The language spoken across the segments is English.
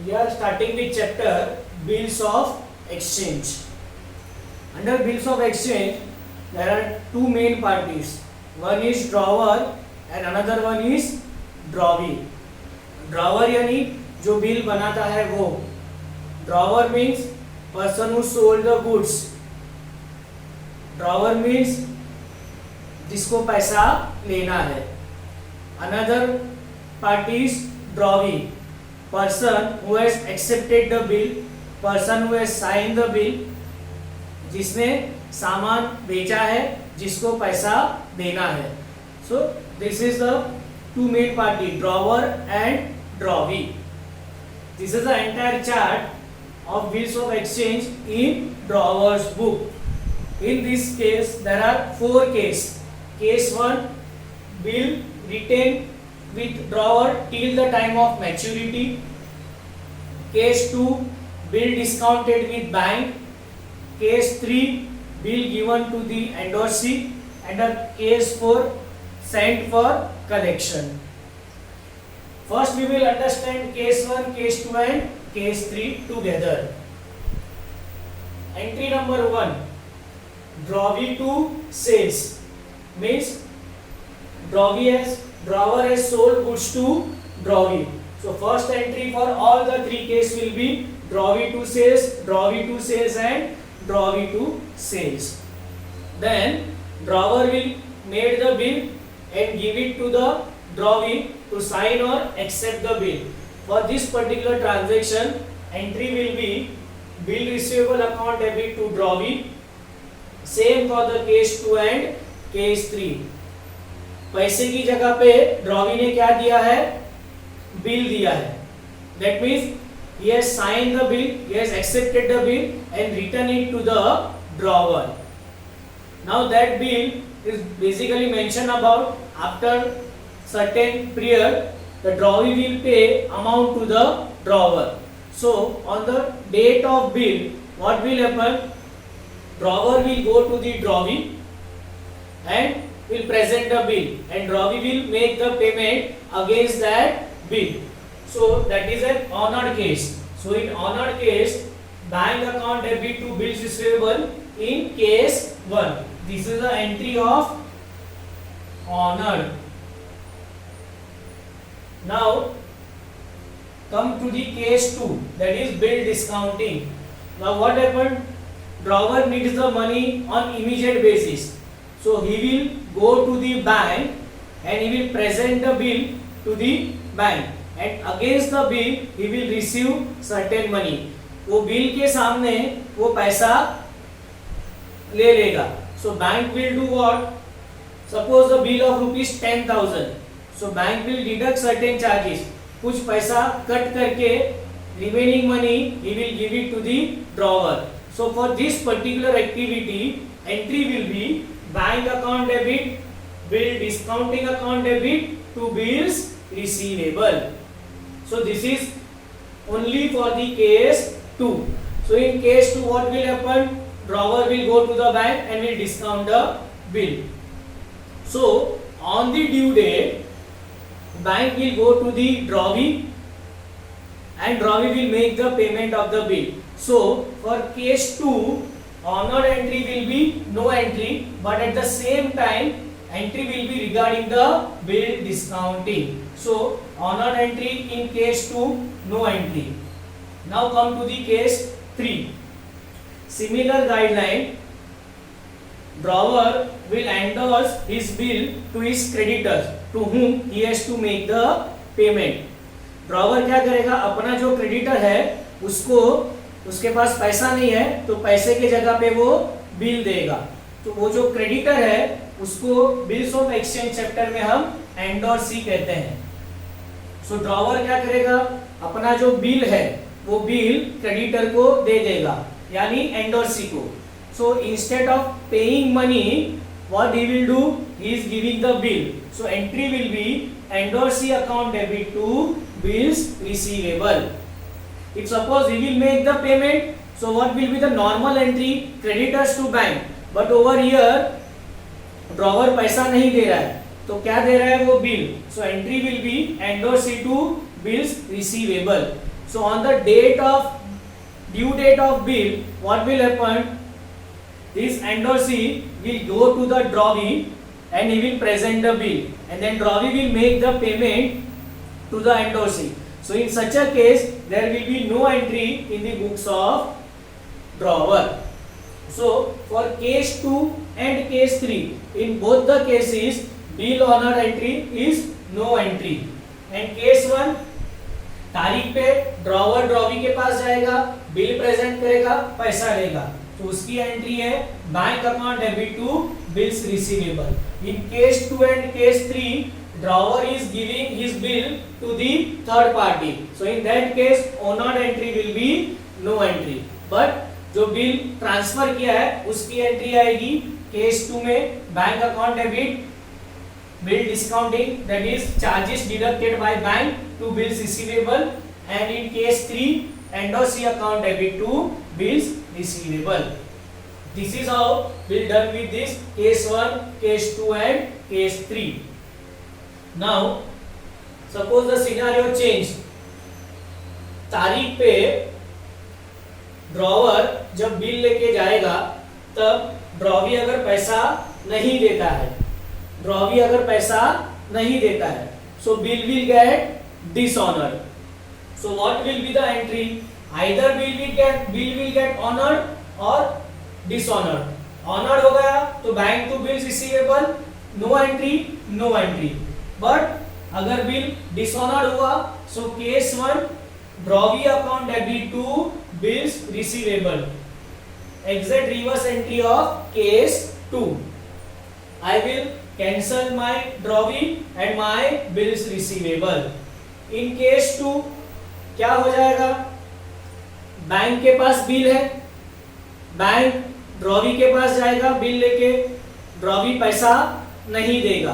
we are starting with chapter bills of exchange. Under bills of exchange, there are two main parties. One is drawer and another one is drawee. Drawer यानी जो bill बनाता है वो. Drawer means person who sold the goods. Drawer means जिसको पैसा लेना है. Another party is drawee. Person who has accepted the bill, person who has signed the bill, जिसने सामान बेचा है, जिसको पैसा देना है. So this is the two main party, drawer and drawee. This is the entire chart of bills of exchange in drawer's book. In this case, there are four cases. Case 1, bill retained with drawer till the time of maturity. Case 2, bill discounted with bank. Case 3, bill given to the endorsee. And case 4, sent for collection. First we will understand case 1, case 2 and case 3 together. Entry number 1, drawee to sales, means drawer has sold goods to drawee. So first entry for all the three cases will be drawee to sales and drawee to sales. Then drawer will make the bill and give it to the drawee to sign or accept the bill. For this particular transaction, entry will be bill receivable account debit to drawee. Same for the case 2 and case 3. पैसे की जगह पे drawee ने क्या दिया है? Bill दिया है. That means he has signed the bill, he has accepted the bill and written it to the drawer. Now that bill is basically mentioned about after certain period the drawee will pay amount to the drawer. So on the date of bill, what will happen? Drawer will go to the drawee and will present the bill and drawee will make the payment against that bill. So that is an honored case. So in honored case, bank account debit to bills receivable in case 1. This is the entry of honored. Now come to the case 2, that is bill discounting. Now what happened? Drawer needs the money on immediate basis. So he will go to the bank and he will present the bill to the bank and against the bill he will receive certain money. वो bill के सामने वो पैसा ले लेगा. So bank will do what? Suppose the bill of rupees 10,000. So bank will deduct certain charges. कुछ पैसा cut करके remaining money he will give it to the drawer. So for this particular activity, entry will be bank account debit, bill discounting account debit to bills receivable. So this is only for the case 2. So in case 2 what will happen? Drawer will go to the bank and will discount the bill. So on the due date, bank will go to the drawee and drawee will make the payment of the bill. So for case 2, honored entry will be no entry, but at the same time entry will be regarding the bill discounting. So honored entry in case 2, no entry. Now come to the case 3. Similar guideline, drawer will endorse his bill to his creditors to whom he has to make the payment. Drawer क्या करेगा? अपना जो creditor है उसको, उसके पास पैसा नहीं है तो पैसे के जगह पे वो बिल देगा. तो वो जो क्रेडिटर है उसको बिल्स ऑफ एक्सचेंज चैप्टर में हम एंडोर्सी कहते हैं. सो ड्रॉवर क्या करेगा? अपना जो बिल है वो बिल क्रेडिटर को दे देगा, यानी एंडोर्सी को. So instead of paying money, what he will do? He is giving the bill. So entry will be endorsee account debit to bills receivable. If suppose he will make the payment, so what will be the normal entry? Creditors to bank. But over here drawer पैसा नहीं दे रहा है, तो क्या दे रहा है वो bill. So entry will be endorsee to bills receivable. So on the due date of bill, what will happen? This endorsee will go to the drawee and he will present the bill, and then drawee will make the payment to the endorsee. So in such a case, there will be no entry in the books of drawer. So for case 2 and case 3, in both the cases, bill honor entry is no entry. And case 1, तारीख पे drawer drawee के पास जाएगा, bill present करेगा, पैसा लेगा, तो उसकी entry है bank account debit to bills receivable. In case 2 and case 3, drawer is giving his bill to the third party. So in that case owner entry will be no entry. But जो bill transfer किया है उसकी entry आएगी case 2 में bank account debit bill discounting, that is charges deducted by bank to bills receivable, and in case 3 endorsee account debit to bills receivable. This is how we'll done with this case 1, case 2 and case 3. Now suppose the scenario changed. तारीख पे drawer जब bill लेके जाएगा तब drawee अगर पैसा नहीं देता है, ड्रॉवी अगर पैसा नहीं देता है, so bill will get dishonoured. So what will be the entry? Either bill will get honoured or dishonoured. Honoured हो गया तो bank to bills receivable, no entry, no entry. But अगर बिल डिसऑनर्ड हुआ, so case 1 drawee account debit to bills receivable. Exact reverse entry of case 2. I will cancel my drawee and my bills receivable. In case 2 क्या हो जाएगा? Bank के पास bill है, bank drawee के पास जाएगा bill लेके, drawee पैसा नहीं देगा,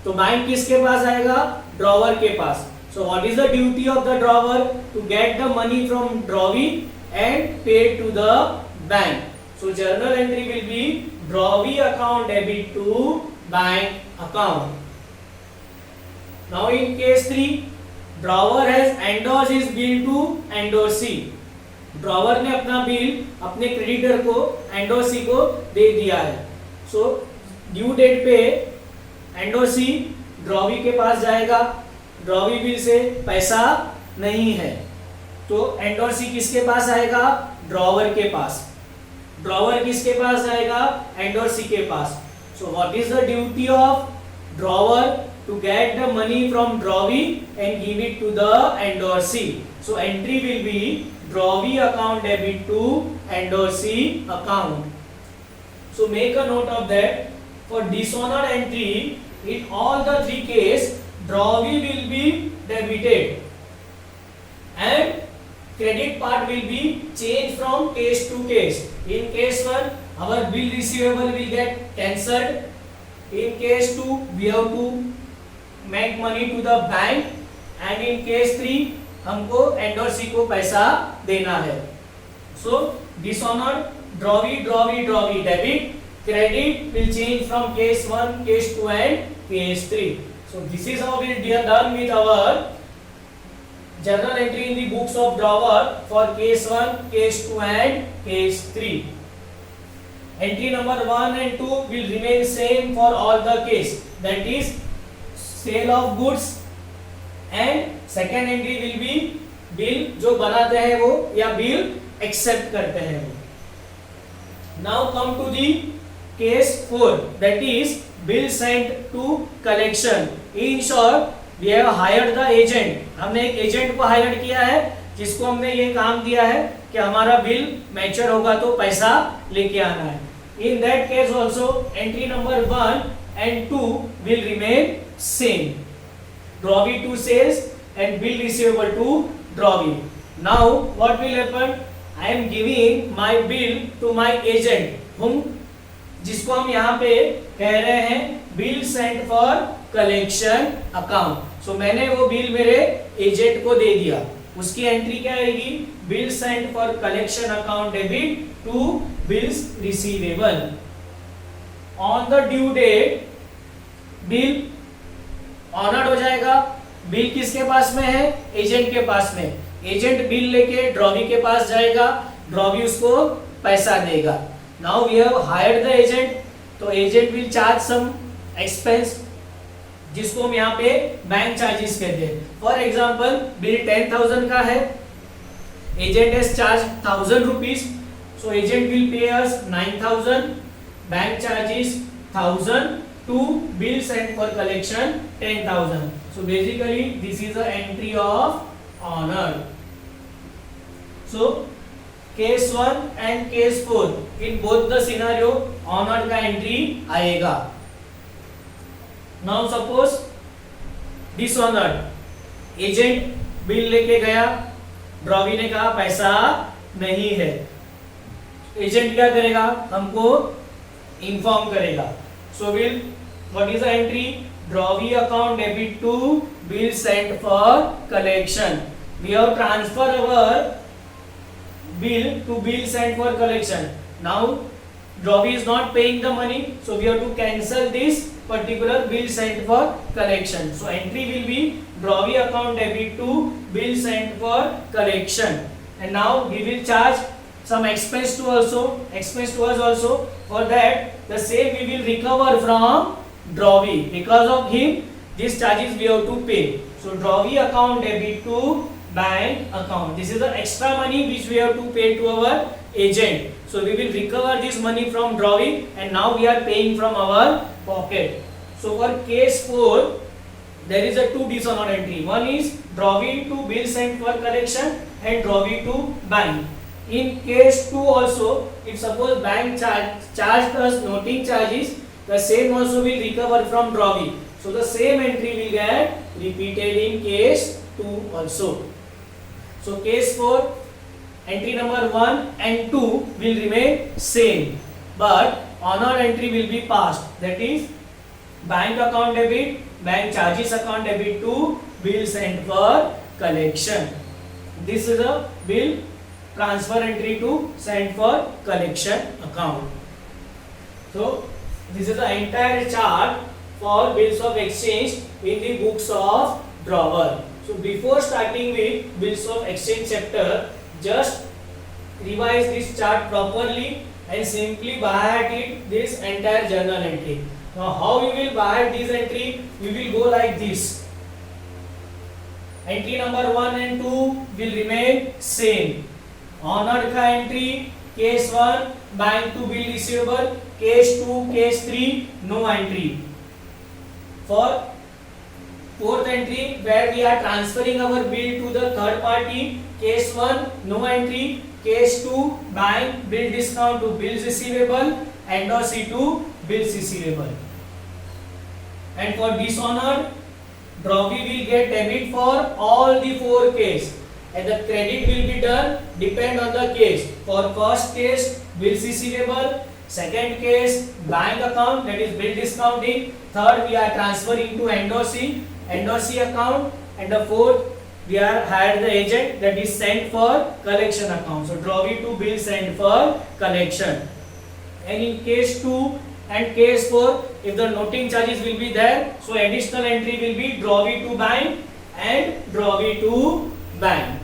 तो बैंक किसके पास आएगा? ड्रॉवर के पास. So what is the duty of the drawer? To get the money from drawee and pay to the bank. So journal entry will be drawee account debit to bank account. Now in case 3, drawer has endorsed his bill to endorsee. Drawer ने अपना bill अपने creditor को, endorsee को दे दिया है. So due date पे endorsee drawee के पास जाएगा, ड्रॉवी बिल से पैसा नहीं है, तो एंडोर्सी किसके पास आएगा? ड्रॉवर के पास. ड्रॉवर किसके पास जाएगा? एंडोर्सी के पास. So what is the duty of drawer? To get the money from drawee and give it to the endorsee. So entry will be drawee account debit to endorsee account. So make a note of that. For dishonoured entry in all the 3 cases, drawee will be debited and credit part will be changed from case to case. In case 1, our bill receivable will get cancelled. In case 2, we have to make money to the bank, and in case 3, हमको endorsee को पैसा देना है. So dishonored, drawee debit, credit will change from case 1, case 2 and case 3. So this is how we done with our journal entry in the books of drawer for case 1, case 2 and case 3. Entry number 1 and 2 will remain same for all the case, that is sale of goods, and second entry will be bill जो बनाते हैं वो या bill accept करते हैं वो. Now come to the case 4, that is bill sent to collection. In short, we have hired the agent. हमने एक एजेंट को हायर किया है जिसको हमने ये काम दिया है कि हमारा बिल मैच्योर होगा तो पैसा लेके आना है. In that case also entry number 1 and 2 will remain same. Drawee to sales and bill receivable to drawee. Now what will happen? I am giving my bill to my agent, whom जिसको हम यहाँ पे कह रहे हैं bill sent for collection account. So मैंने वो bill मेरे एजेंट को दे दिया. उसकी एंट्री क्या आएगी? Bill sent for collection account debit to bills receivable. On the due date bill honoured हो जाएगा. बिल किसके पास में है? एजेंट के पास में. एजेंट बिल लेके ड्रॉवी के पास जाएगा, ड्रॉवी उसको पैसा देगा. Now we have hired the agent, तो agent will charge some expense जिसको हम यहाँ पे बैंक चार्जेस कहते हैं. फॉर एग्जाम्पल बिल 10,000 का है, agent has charge 1,000 rupees, so agent will pay us 9,000, bank charges 1,000 to bill sent for collection 10,000. So basically this is a entry of honor. So case 1 and case 4 in both the scenario honor का entry आएगा. Now suppose dishonored, agent bill लेके गया, drawee ने कहा पैसा नहीं है, agent क्या करेगा, हमको इन्फॉर्म करेगा. So will what is the entry? Drawee account debit to bill sent for collection. We have transfer our bill to bill sent for collection. Now Drawee is not paying the money, so we have to cancel this particular bill sent for collection. So entry will be Drawee account debit to bill sent for collection. And now we will charge some expense to us also. For that the same we will recover from Drawee. Because of him these charges we have to pay. So Drawee account debit to bank account. This is the extra money which we have to pay to our agent. So we will recover this money from Drawee and now we are paying from our pocket. So for case 4 there is a two dishonored entry. One is Drawee to bill sent for collection and Drawee to bank. In case 2 also, if suppose bank charged us noting charges, the same also will recover from Drawee. So the same entry will get repeated in case 2 also. So case 4, entry number 1 and 2 will remain same, but honor entry will be passed. That is bank account debit, bank charges account debit to bill sent for collection. This is a bill transfer entry to send for collection account. So this is the entire chart for bills of exchange in the books of drawer. So before starting with bills of exchange chapter, just revise this chart properly and simply by heart it this entire journal entry. Now how you will by heart this entry? We will go like this. Entry number 1 and 2 will remain same. Honor का entry case 1 bank to bill receivable, case 2 case 3 no entry. For fourth entry where we are transferring our bill to the third party, case 1 no entry, case 2 bank bill discount to bills receivable, endorsee to bills receivable. And for dishonored, Drawee will get debit for all the 4 cases. And the credit will be done depend on the case. For first case bills receivable, second case bank account, that is bill discounting, third we are transferring to endorsee account, and the fourth we are hired the agent, that is sent for collection account. So Drawee to bill sent for collection. And in case 2 and case 4 if the noting charges will be there, so additional entry will be Drawee to bank and Drawee to bank.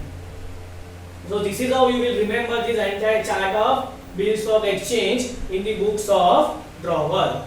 So this is how you will remember this entire chart of bills of exchange in the books of drawer.